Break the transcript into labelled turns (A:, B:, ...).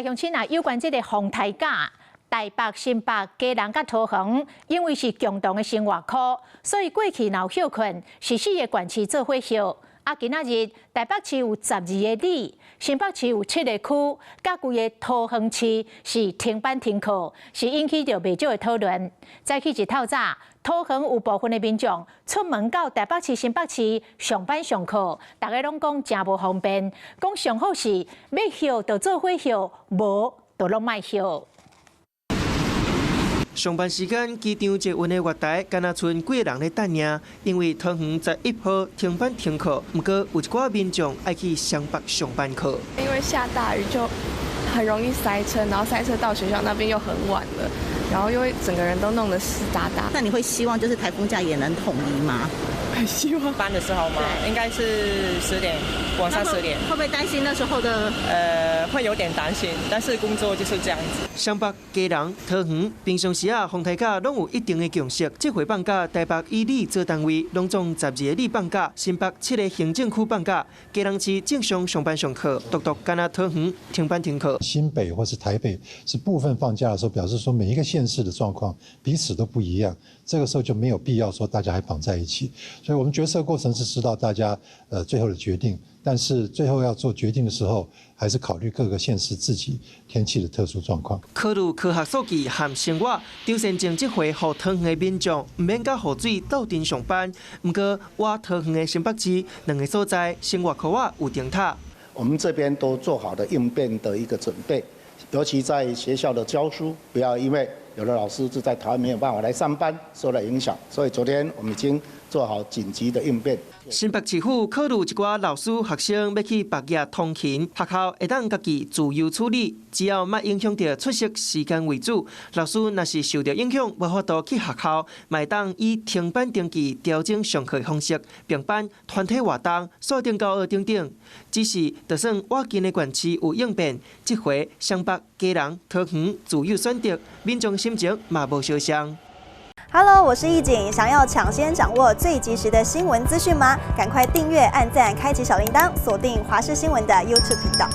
A: 大乡亲啊，有关这个丰台甲、台北、新北、基隆甲桃园，因为是共同的生活区，所以过去闹休困是4个县市做伙休。啊，今仔日台北市有12个里，新北市有7个区，甲规个桃园市是停班停课，是引起着袂少的讨论。早起一透早，桃园有部分的民众出门到台北市、新北市上班上课，大家拢讲真无方便，讲上好是要休就做伙休，无就拢莫休。
B: 上班时间，机场捷运的月台敢若剩几个人咧等呢？因为桃园11号停班停课，不过有一寡民众爱去双北上班课。
C: 因为下大雨就很容易塞车，然后塞车到学校那边又很晚了，然后又会整个人都弄得湿哒哒。
D: 那你会希望就是台风假也能统一吗？
C: 很希望
E: 班的时候吗？应该是10点，晚上10点。
D: 会不会担心那时候的？
E: 会有点担心，但是工作就是这样子。
B: 双北、基隆、桃园平常时丰台甲拢有一定的共识。这回放假，台北以里做单位，拢总12个里放假；新北7个行政区放假，基隆市正常上班上课，独敢若桃园停班停课。
F: 新北或是台北是部分放假的时候，表示说每一个县市的状况彼此都不一样，这个时候就没有必要说大家还绑在一起。所以我们决策过程是知道大家最后的决定，但是最后要做决定的时候，还是考虑各个县市自己天气的特殊状况。
B: 考虑科学数据和生活，张先正这回互桃园的民众唔免甲雨水斗阵上班。不过，我桃园的新北市2个所在生活区有停塔。
G: 我们这边都做好了应变的一个准备，尤其在学校的教书，不要因为有的老师是在台湾没有办法来上班，受到影响。所以昨天我们已经做好紧急的应变。
B: 新北市府考虑一寡老师、学生要去别业通勤，学校会当家己自由处理，只要莫影响到出席时间为主。老师若是受到影响，无法度去学校，会当以停班登记调整上课方式，并办团体活动、锁定教学等等。只是，就算我近的县市有应变，这回双北、基隆、桃园自由选择，民众心情嘛无相像。
H: Hello， 我是易景，想要抢先掌握最及时的新闻资讯吗？赶快订阅、按赞、开启小铃铛，锁定华视新闻的 YouTube 频道。